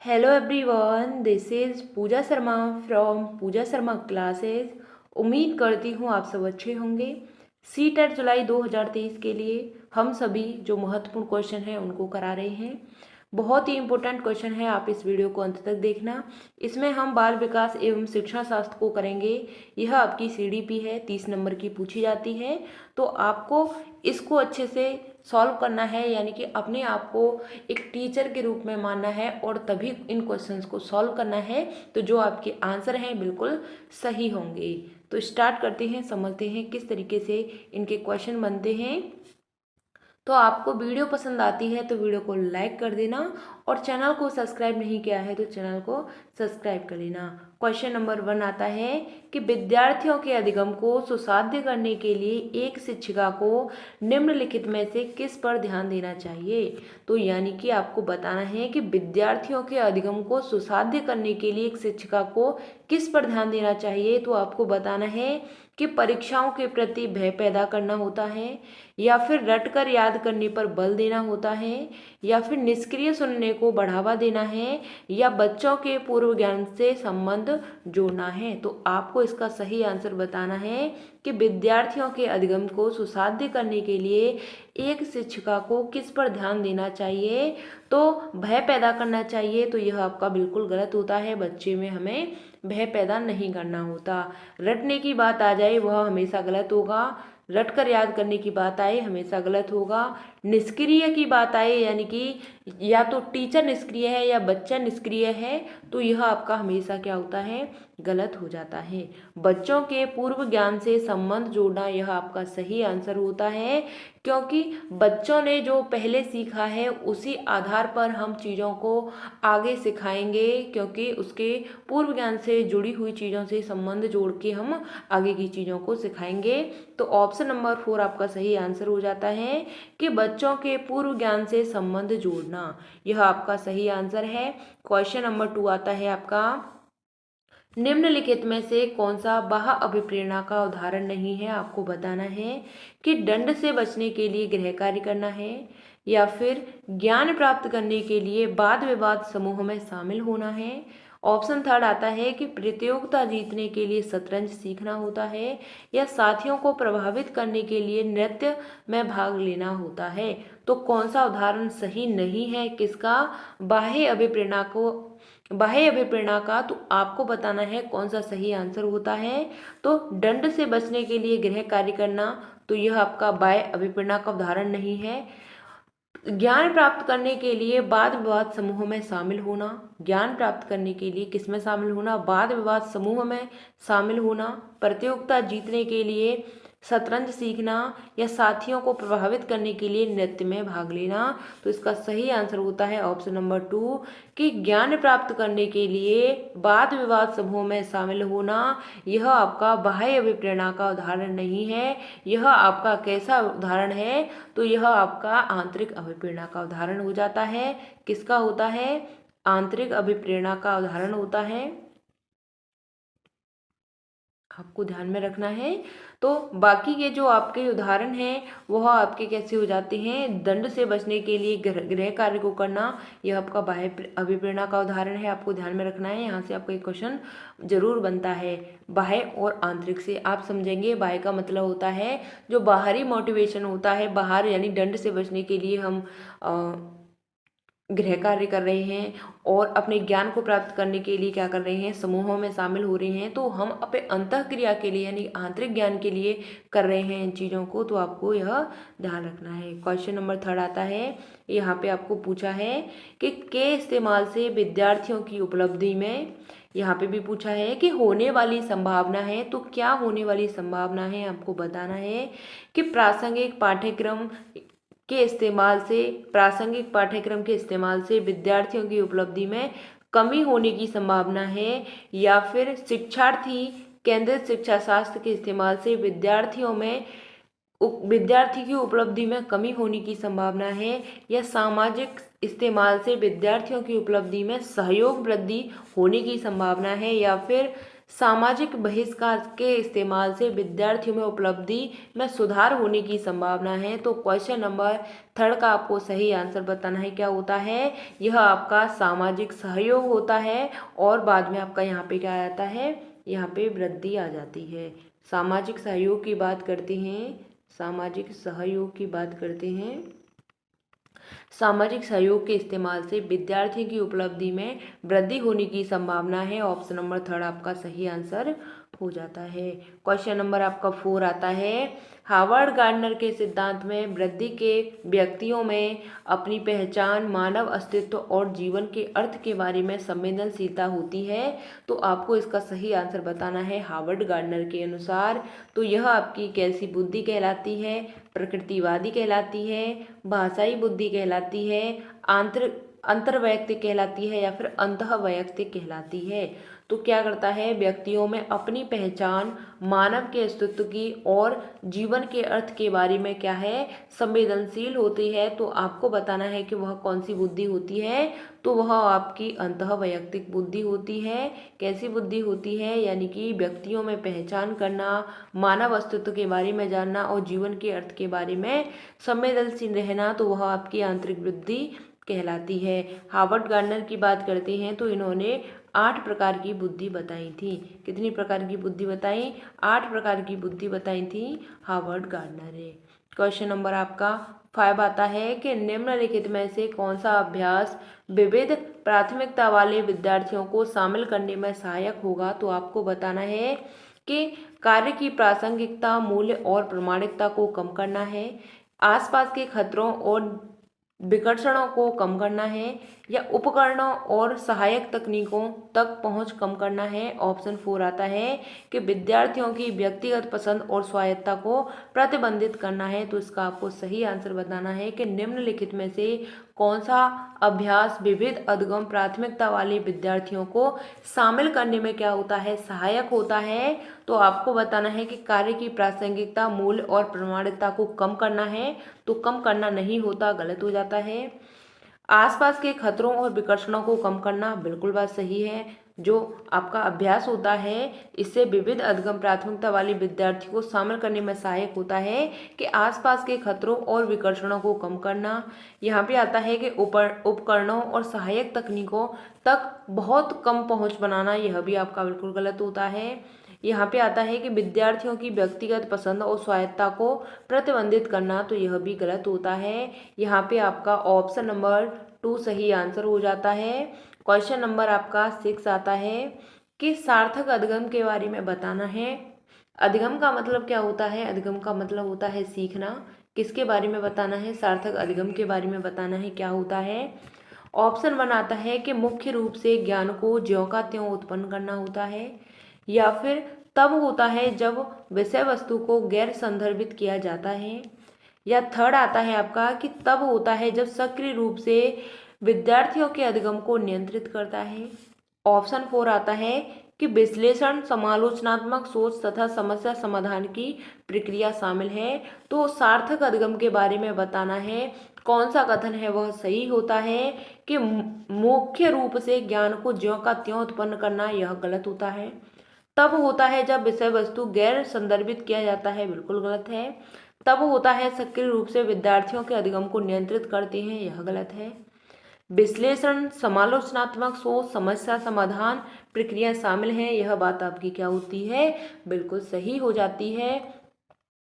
Hello everyone, this is Pooja Sharma from Pooja Sharma classes. उम्मीद करती हूँ आप सब अच्छे होंगे। सीटेट जुलाई 2023 के लिए हम सभी जो महत्वपूर्ण क्वेश्चन हैं उनको करा रहे हैं। बहुत ही इंपॉर्टेंट क्वेश्चन है, आप इस वीडियो को अंत तक देखना। इसमें हम बाल विकास एवं शिक्षा शास्त्र को करेंगे। यह आपकी सीडीपी है, 30 नंबर की पूछी जाती है। तो आपको इसको अच्छे से सॉल्व करना है, यानी कि अपने आप को एक टीचर के रूप में मानना है और तभी इन क्वेश्चंस को सॉल्व करना है। तो जो आपके आंसर हैं बिल्कुल सही होंगे। तो स्टार्ट करते हैं, समझते हैं किस तरीके से इनके क्वेश्चन बनते हैं। तो आपको वीडियो पसंद आती है तो वीडियो को लाइक कर देना और चैनल को सब्सक्राइब नहीं किया है तो चैनल को सब्सक्राइब कर लेना। क्वेश्चन नंबर 1 आता है कि विद्यार्थियों के अधिगम को सुसाध्य करने के लिए एक शिक्षिका को निम्नलिखित में से किस पर ध्यान देना चाहिए। तो यानी कि आपको बताना है कि विद्यार्थियों के अधिगम को सुसाध्य करने के लिए एक शिक्षिका को किस पर ध्यान देना चाहिए। तो आपको बताना है कि परीक्षाओं के प्रति भय पैदा करना होता है, या फिर रटकर याद करने पर बल देना होता है, या फिर निष्क्रिय सुनने को बढ़ावा देना है, या बच्चों के पूर्व ज्ञान से संबंध जोड़ना है। तो आपको इसका सही आंसर बताना है कि विद्यार्थियों के अधिगम को सुसाध्य करने के लिए एक शिक्षिका को किस पर ध्यान देना चाहिए। तो भय पैदा करना चाहिए, तो यह आपका बिल्कुल गलत होता है। बच्चे में हमें भय पैदा नहीं करना होता। रटने की बात आ जाए वह हमेशा गलत होगा। रटकर याद करने की बात आए हमेशा गलत होगा। निष्क्रिय की बात आए, यानी कि या तो टीचर निष्क्रिय है या बच्चा निष्क्रिय है, तो यह आपका हमेशा क्या होता है, गलत हो जाता है। बच्चों के पूर्व ज्ञान से संबंध जोड़ना यह आपका सही आंसर होता है, क्योंकि बच्चों ने जो पहले सीखा है उसी आधार पर हम चीज़ों को आगे सिखाएंगे, क्योंकि उसके पूर्व ज्ञान से जुड़ी हुई चीज़ों से संबंध जोड़ के हम आगे की चीज़ों को सिखाएंगे। तो ऑप्शन नंबर 4 आपका सही आंसर हो जाता है कि बच्चों के पूर्व ज्ञान से संबंध जोड़ना, यह आपका सही आंसर है। क्वेश्चन नंबर 2 आता है आपका, निम्नलिखित में से कौन सा बाह्य अभिप्रेरणा का उदाहरण नहीं है। आपको बताना है कि दंड से बचने के लिए गृह कार्य करना है, या फिर ज्ञान प्राप्त करने के लिए वाद विवाद समूह में शामिल होना है। ऑप्शन 3 आता है कि प्रतियोगिता जीतने के लिए शतरंज सीखना होता है, या साथियों को प्रभावित करने के लिए नृत्य में भाग लेना होता है। तो कौन सा उदाहरण सही नहीं है किसका, बाह्य अभिप्रेरणा का। तो आपको बताना है कौन सा सही आंसर होता है। तो दंड से बचने के लिए गृह कार्य करना, तो यह आपका बाह्य अभिप्रेरणा का उदाहरण नहीं है। ज्ञान प्राप्त करने के लिए वाद विवाद समूह में शामिल होना, ज्ञान प्राप्त करने के लिए किस में शामिल होना, वाद विवाद समूह में शामिल होना, प्रतियोगिता जीतने के लिए शतरंज सीखना, या साथियों को प्रभावित करने के लिए नृत्य में भाग लेना। तो इसका सही आंसर होता है ऑप्शन नंबर 2 कि ज्ञान प्राप्त करने के लिए वाद विवाद समूह में शामिल होना, यह आपका बाह्य अभिप्रेरणा का उदाहरण नहीं है। यह आपका कैसा उदाहरण है, तो यह आपका आंतरिक अभिप्रेरणा का उदाहरण हो जाता है। किसका होता है, आंतरिक अभिप्रेरणा का उदाहरण होता है। आपको ध्यान में रखना है। तो बाकी के जो आपके उदाहरण हैं वह आपके कैसे हो जाते हैं, दंड से बचने के लिए गृह कार्य को करना, यह आपका बाह्य अभिप्रेरणा का उदाहरण है। आपको ध्यान में रखना है, यहाँ से आपका एक क्वेश्चन जरूर बनता है। बाह्य और आंतरिक से आप समझेंगे। बाह्य का मतलब होता है जो बाहरी मोटिवेशन होता है, बाहर यानी दंड से बचने के लिए हम गृह कार्य कर रहे हैं और अपने ज्ञान को प्राप्त करने के लिए क्या कर रहे हैं, समूहों में शामिल हो रहे हैं। तो हम अपने अंतःक्रिया के लिए यानी आंतरिक ज्ञान के लिए कर रहे हैं इन चीज़ों को, तो आपको यह ध्यान रखना है। क्वेश्चन नंबर 3 आता है, यहाँ पे आपको पूछा है कि के इस्तेमाल से विद्यार्थियों की उपलब्धि में, यहाँ पे भी पूछा है कि होने वाली संभावना है। तो क्या होने वाली संभावना है, आपको बताना है कि प्रासंगिक पाठ्यक्रम के इस्तेमाल से, प्रासंगिक पाठ्यक्रम के इस्तेमाल से विद्यार्थियों की उपलब्धि में कमी होने की संभावना है, या फिर शिक्षार्थी केंद्रित शिक्षा शास्त्र के इस्तेमाल से विद्यार्थी की उपलब्धि में कमी होने की संभावना है, या सामाजिक इस्तेमाल से विद्यार्थियों की उपलब्धि में सहयोग वृद्धि होने की संभावना है, या फिर सामाजिक बहिष्कार के इस्तेमाल से विद्यार्थियों में उपलब्धि में सुधार होने की संभावना है। तो क्वेश्चन नंबर 3 का आपको सही आंसर बताना है। क्या होता है? यह आपका सामाजिक सहयोग होता है और बाद में आपका यहाँ पे क्या आता है? यहाँ पे वृद्धि आ जाती है। सामाजिक सहयोग की बात करते हैं, सामाजिक सहयोग की बात करते हैं। सामाजिक सहयोग के इस्तेमाल से विद्यार्थियों की उपलब्धि में वृद्धि होने की संभावना है। ऑप्शन नंबर 3 आपका सही आंसर हो जाता है। क्वेश्चन नंबर आपका 4 आता है, हार्वर्ड गार्डनर के सिद्धांत में वृद्धि के व्यक्तियों में अपनी पहचान, मानव अस्तित्व और जीवन के अर्थ के बारे में संवेदनशीलता होती है। तो आपको इसका सही आंसर बताना है। हार्वर्ड गार्डनर के अनुसार तो यह आपकी कैसी बुद्धि कहलाती है? प्रकृतिवादी कहलाती है, भाषाई बुद्धि कहलाती है, अंतर्वैयक्तिक कहलाती है या फिर अंतःवैयक्तिक कहलाती है। तो क्या करता है? व्यक्तियों में अपनी पहचान, मानव के अस्तित्व की और जीवन के अर्थ के बारे में क्या है? संवेदनशील होती है। तो आपको बताना है कि वह कौन सी बुद्धि होती है? तो वह आपकी अंतःवैयक्तिक बुद्धि होती है। कैसी बुद्धि होती है? यानी कि व्यक्तियों में पहचान करना, मानव अस्तित्व के बारे में जानना और जीवन के अर्थ के बारे में संवेदनशील रहना, तो वह आपकी आंतरिक बुद्धि कहलाती है। हार्वर्ड गार्डनर की बात करते हैं तो इन्होंने 8 प्रकार की बुद्धि बताई थी। कितनी प्रकार की बुद्धि बताई? 8 प्रकार की बुद्धि बताई थी हार्वर्ड गार्डनर ने। क्वेश्चन नंबर आपका 5 आता है कि निम्नलिखित में से कौन सा अभ्यास विविध प्राथमिकता वाले विद्यार्थियों को शामिल करने में सहायक होगा? तो आपको बताना है कि कार्य की प्रासंगिकता, मूल्य और प्रामाणिकता को कम करना है, आसपास के खतरों और विकर्षणों को कम करना है, या उपकरणों और सहायक तकनीकों तक पहुंच कम करना है। ऑप्शन 4 आता है कि विद्यार्थियों की व्यक्तिगत पसंद और स्वायत्तता को प्रतिबंधित करना है। तो इसका आपको सही आंसर बताना है कि निम्नलिखित में से कौन सा अभ्यास विविध अधिगम प्राथमिकता वाले विद्यार्थियों को शामिल करने में क्या होता है? सहायक होता है। तो आपको बताना है कि कार्य की प्रासंगिकता, मूल्य और प्रामाणिकता को कम करना है। तो कम करना नहीं होता, गलत हो जाता है। आसपास के खतरों और विकर्षणों को कम करना, बिल्कुल बात सही है। जो आपका अभ्यास होता है इससे विविध अधिगम प्राथमिकता वाले विद्यार्थियों को शामिल करने में सहायक होता है कि आसपास के खतरों और विकर्षणों को कम करना। यहाँ पे आता है कि उपकरणों और सहायक तकनीकों तक बहुत कम पहुँच बनाना, यह भी आपका बिल्कुल गलत होता है। यहाँ पे आता है कि विद्यार्थियों की व्यक्तिगत पसंद और स्वायत्तता को प्रतिबंधित करना, तो यह भी गलत होता है। यहाँ पे आपका ऑप्शन नंबर 2 सही आंसर हो जाता है। क्वेश्चन नंबर आपका 6 आता है कि सार्थक अधिगम के बारे में बताना है। अधिगम का मतलब क्या होता है? अधिगम का मतलब होता है सीखना। किसके बारे में बताना है? सार्थक अधिगम के बारे में बताना है। क्या होता है? ऑप्शन 1 आता है कि मुख्य रूप से ज्ञान को ज्यों का त्यों उत्पन्न करना होता है, या फिर तब होता है जब विषय वस्तु को गैर संदर्भित किया जाता है, या थर्ड आता है आपका कि तब होता है जब सक्रिय रूप से विद्यार्थियों के अधिगम को नियंत्रित करता है। ऑप्शन 4 आता है कि विश्लेषण, समालोचनात्मक सोच तथा समस्या समाधान की प्रक्रिया शामिल है। तो सार्थक अधिगम के बारे में बताना है कौन सा कथन है वह सही होता है कि मुख्य रूप से ज्ञान को ज्यों का त्यों उत्पन्न करना, यह गलत होता है। तब होता है जब विषय वस्तु गैर संदर्भित किया जाता है, बिल्कुल गलत है। तब होता है सक्रिय रूप से विद्यार्थियों के अधिगम को नियंत्रित करते हैं, यह गलत है। विश्लेषण, समालोचनात्मक सोच, समस्या समाधान प्रक्रिया शामिल है, यह बात आपकी क्या होती है? बिल्कुल सही हो जाती है।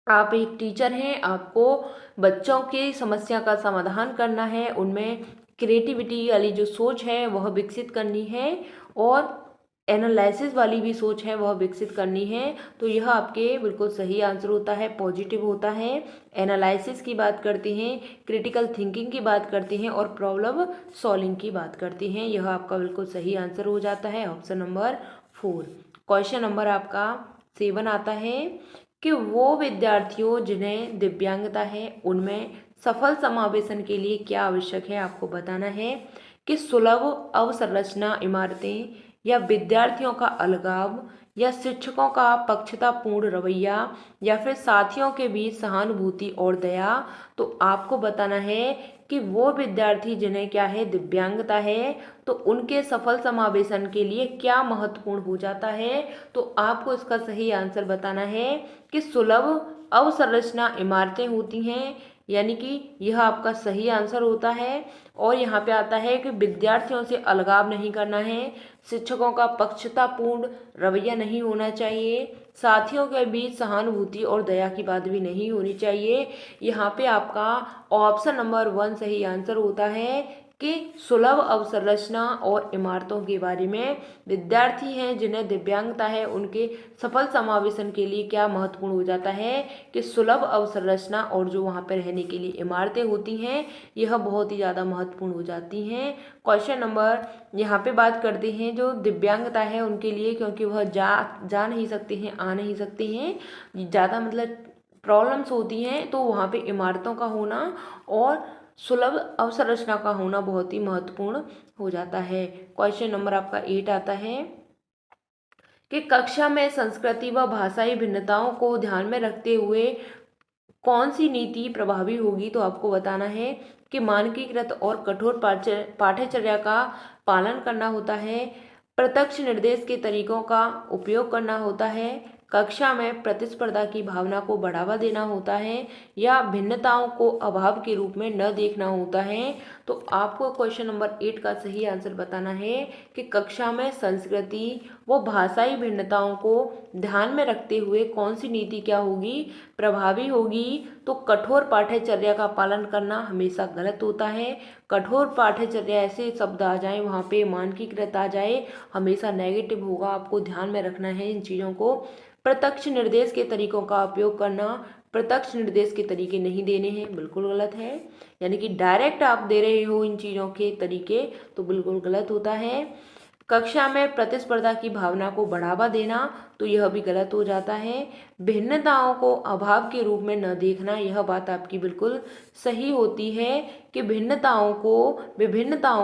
आप एक टीचर हैं, आपको बच्चों की समस्या का समाधान करना है, उनमें क्रिएटिविटी वाली जो सोच है वह विकसित करनी है और एनालिसिस वाली भी सोच है वह विकसित करनी है। तो यह आपके बिल्कुल सही आंसर होता है, पॉजिटिव होता है। एनालिसिस की बात करते हैं, क्रिटिकल थिंकिंग की बात करते हैं और प्रॉब्लम सॉल्विंग की बात करते हैं, यह आपका बिल्कुल सही आंसर हो जाता है, ऑप्शन नंबर 4। क्वेश्चन नंबर आपका 7 आता है कि वो विद्यार्थियों जिन्हें दिव्यांगता है उनमें सफल समावेशन के लिए क्या आवश्यक है? आपको बताना है कि सुलभ अवसंरचना इमारतें, या विद्यार्थियों का अलगाव या शिक्षकों का पक्षतापूर्ण रवैया या फिर साथियों के बीच सहानुभूति और दया। तो आपको बताना है कि वो विद्यार्थी जिन्हें क्या है, दिव्यांगता है, तो उनके सफल समावेशन के लिए क्या महत्वपूर्ण हो जाता है। तो आपको इसका सही आंसर बताना है कि सुलभ अवसंरचना इमारतें होती हैं, यानी कि यह आपका सही आंसर होता है। और यहाँ पे आता है कि विद्यार्थियों से अलगाव नहीं करना है, शिक्षकों का पक्षतापूर्ण रवैया नहीं होना चाहिए, साथियों के बीच सहानुभूति और दया की बात भी नहीं होनी चाहिए। यहाँ पे आपका ऑप्शन नंबर 1 सही आंसर होता है कि सुलभ अवसंरचना और इमारतों के बारे में विद्यार्थी हैं जिन्हें दिव्यांगता है उनके सफल समावेशन के लिए क्या महत्वपूर्ण हो जाता है कि सुलभ अवसंरचना और जो वहाँ पर रहने के लिए इमारतें होती हैं यह बहुत ही ज़्यादा महत्वपूर्ण हो जाती हैं। क्वेश्चन नंबर यहाँ पे बात करते हैं जो दिव्यांगता है उनके लिए, क्योंकि वह जा नहीं सकते हैं, आ नहीं सकते हैं, ज़्यादा मतलब प्रॉब्लम्स होती हैं, तो वहाँ पे इमारतों का होना और सुलभ अवसंरचना का होना बहुत ही महत्वपूर्ण हो जाता है। क्वेश्चन नंबर आपका 8 आता है कि कक्षा में संस्कृति व भाषाई भिन्नताओं को ध्यान में रखते हुए कौन सी नीति प्रभावी होगी। तो आपको बताना है कि मानकीकृत और कठोर पाठ्यचर्या का पालन करना होता है, प्रत्यक्ष निर्देश के तरीकों का उपयोग करना होता है, कक्षा में प्रतिस्पर्धा की भावना को बढ़ावा देना होता है, या भिन्नताओं को अभाव के रूप में न देखना होता है। तो आपको क्वेश्चन नंबर 8 का सही आंसर बताना है कि कक्षा में संस्कृति व भाषाई भिन्नताओं को ध्यान में रखते हुए कौन सी नीति क्या होगी, प्रभावी होगी। तो कठोर पाठ्यचर्या का पालन करना हमेशा गलत होता है। कठोर पाठ्यचर्या ऐसे शब्द आ जाए, वहाँ पे मानकीकृत आ जाए, हमेशा नेगेटिव होगा, आपको ध्यान में रखना है इन चीज़ों को। प्रत्यक्ष निर्देश के तरीकों का उपयोग करना, प्रत्यक्ष निर्देश के तरीके नहीं देने हैं, बिल्कुल गलत है, यानी कि डायरेक्ट आप दे रहे हो इन चीज़ों के तरीके, तो बिल्कुल गलत होता है। कक्षा में प्रतिस्पर्धा की भावना को बढ़ावा देना, तो यह भी गलत हो जाता है। भिन्नताओं को अभाव के रूप में न देखना, यह बात आपकी बिल्कुल सही होती है कि विभिन्नताओं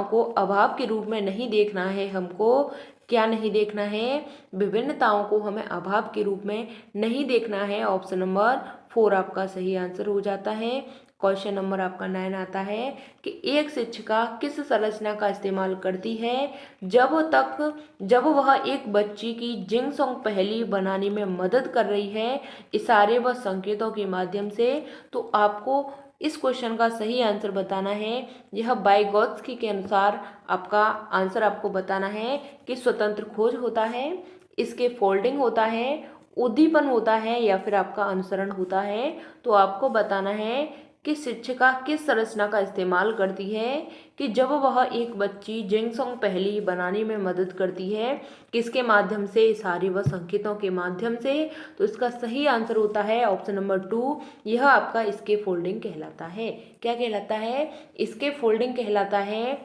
को अभाव के रूप में नहीं देखना है। हमको क्या नहीं देखना है, विभिन्नताओं को हमें अभाव के रूप में नहीं देखना है। ऑप्शन नंबर 4 आपका सही आंसर हो जाता है। क्वेश्चन नंबर आपका 9 आता है कि एक शिक्षिका किस संरचना का इस्तेमाल करती है जब वह एक बच्ची की जिंगसोंग पहेली बनाने में मदद कर रही है इशारे व संकेतों के माध्यम से। तो आपको इस क्वेश्चन का सही आंसर बताना है। यह वाइगोत्स्की के अनुसार आपका आंसर आपको बताना है कि स्वतंत्र खोज होता है, इसके फोल्डिंग होता है, उद्दीपन होता है, या फिर आपका अनुसरण होता है। तो आपको बताना है कि शिक्षिका किस संरचना का इस्तेमाल करती है कि जब वह एक बच्ची जिंगसोंग पहेली बनाने में मदद करती है, किसके माध्यम से, इशारे व संकेतों के माध्यम से। तो इसका सही आंसर होता है ऑप्शन नंबर 2, यह आपका इसके फोल्डिंग कहलाता है। क्या कहलाता है? इसके फोल्डिंग कहलाता है।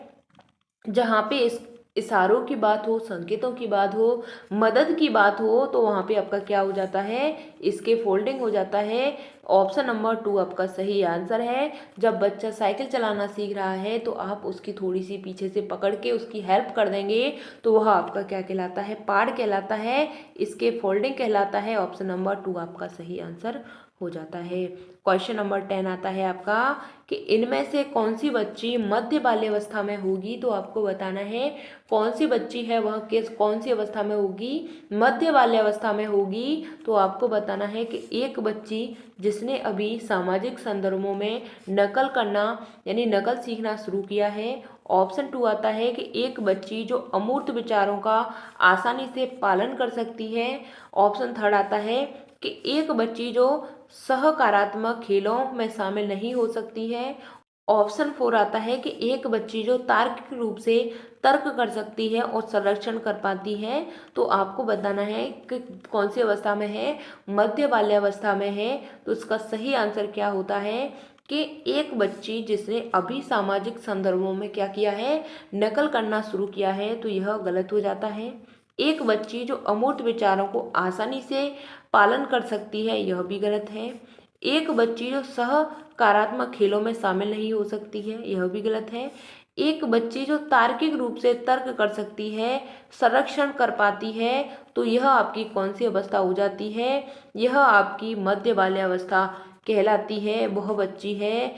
जहाँ पे इस इशारों की बात हो, संकेतों की बात हो, मदद की बात हो, तो वहाँ पे आपका क्या हो जाता है, इसके फोल्डिंग हो जाता है। ऑप्शन नंबर 2 आपका सही आंसर है। जब बच्चा साइकिल चलाना सीख रहा है तो आप उसकी थोड़ी सी पीछे से पकड़ के उसकी हेल्प कर देंगे, तो वह आपका क्या कहलाता है, पाड़ कहलाता है, इसके फोल्डिंग कहलाता है। ऑप्शन नंबर 2 आपका सही आंसर हो जाता है। क्वेश्चन नंबर 10 आता है आपका कि इनमें से कौन सी बच्ची मध्य बाल्यावस्था में होगी। तो आपको बताना है कौन सी बच्ची है वह कौन सी अवस्था में होगी, मध्य बाल्यावस्था में होगी। तो आपको बताना है कि एक बच्ची जिसने अभी सामाजिक संदर्भों में नकल करना यानी नकल सीखना शुरू किया है। ऑप्शन 2 आता है कि एक बच्ची जो अमूर्त विचारों का आसानी से पालन कर सकती है। ऑप्शन 3 आता है कि एक बच्ची जो सहकारात्मक खेलों में शामिल नहीं हो सकती है। ऑप्शन 4 आता है कि एक बच्ची जो तार्किक रूप से तर्क कर सकती है और संरक्षण कर पाती है। तो आपको बताना है कि कौन सी अवस्था में है, मध्य बाल्यावस्था में है। तो इसका सही आंसर क्या होता है कि एक बच्ची जिसने अभी सामाजिक संदर्भों में क्या किया है, नकल करना शुरू किया है, तो यह गलत हो जाता है। एक बच्ची जो अमूर्त विचारों को आसानी से पालन कर सकती है, यह भी गलत है। एक बच्ची जो सहकारात्मक खेलों में शामिल नहीं हो सकती है, यह भी गलत है। एक बच्ची जो तार्किक रूप से तर्क कर सकती है, संरक्षण कर पाती है, तो यह आपकी कौन सी अवस्था हो जाती है? यह आपकी मध्य बाल्यावस्था कहलाती है। वह बच्ची है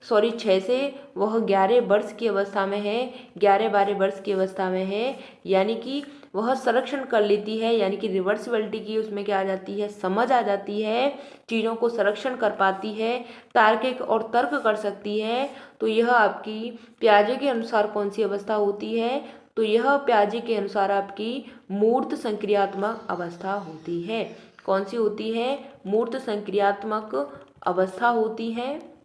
6 से वह 11 वर्ष की अवस्था में है, 11-12 वर्ष की अवस्था में है, यानी कि वह संरक्षण कर लेती है, यानी कि रिवर्सिबिलिटी की उसमें क्या आ जाती है? समझ आ जाती है, चीज़ों को संरक्षण कर पाती है, तार्किक और तर्क कर सकती है। तो यह आपकी पियाजे के अनुसार कौन सी अवस्था होती है? तो यह पियाजे के अनुसार आपकी मूर्त संक्रियात्मक अवस्था होती है। कौन सी होती है? मूर्त संक्रियात्मक अवस्था होती है।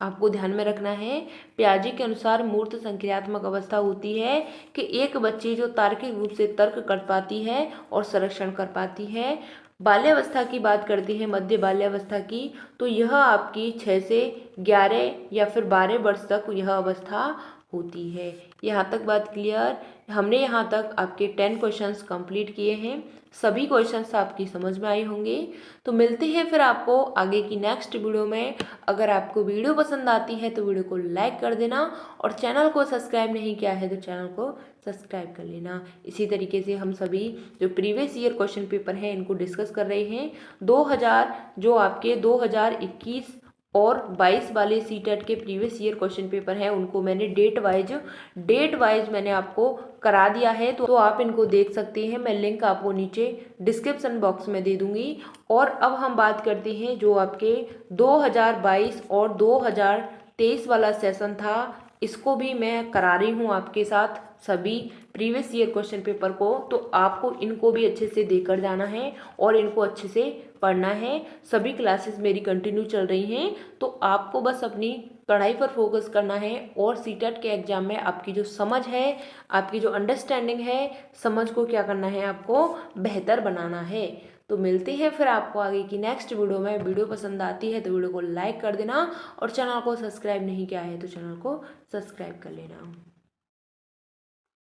आपको ध्यान में रखना है, पियाजे के अनुसार मूर्त संक्रियात्मक अवस्था होती है कि एक बच्ची जो तार्किक रूप से तर्क कर पाती है और संरक्षण कर पाती है। बाल्यावस्था की बात करती है, मध्य बाल्यावस्था की, तो यह आपकी 6 से 11 या फिर 12 वर्ष तक यह अवस्था होती है। यहाँ तक बात क्लियर? हमने यहाँ तक आपके 10 क्वेश्चंस कंप्लीट किए हैं। सभी क्वेश्चंस आपकी समझ में आए होंगे। तो मिलते हैं फिर आपको आगे की नेक्स्ट वीडियो में। अगर आपको वीडियो पसंद आती है तो वीडियो को लाइक कर देना और चैनल को सब्सक्राइब नहीं किया है तो चैनल को सब्सक्राइब कर लेना। इसी तरीके से हम सभी जो प्रीवियस ईयर क्वेश्चन पेपर हैं इनको डिस्कस कर रहे हैं। 2021 और 22 वाले सीटेट के प्रीवियस ईयर क्वेश्चन पेपर हैं उनको मैंने डेट वाइज मैंने आपको करा दिया है, तो आप इनको देख सकते हैं। मैं लिंक आपको नीचे डिस्क्रिप्शन बॉक्स में दे दूंगी। और अब हम बात करते हैं जो आपके 2022 और 2023 वाला सेशन था, इसको भी मैं करा रही हूँ आपके साथ सभी प्रीवियस ईयर क्वेश्चन पेपर को। तो आपको इनको भी अच्छे से देकर जाना है और इनको अच्छे से पढ़ना है। सभी क्लासेस मेरी कंटिन्यू चल रही हैं, तो आपको बस अपनी पढ़ाई पर फोकस करना है और सीटेट के एग्जाम में आपकी जो समझ है, आपकी जो अंडरस्टैंडिंग है, समझ को क्या करना है, आपको बेहतर बनाना है। तो मिलते हैं फिर आपको आगे की नेक्स्ट वीडियो में। वीडियो पसंद आती है तो वीडियो को लाइक कर देना और चैनल को सब्सक्राइब नहीं किया है तो चैनल को सब्सक्राइब कर लेना।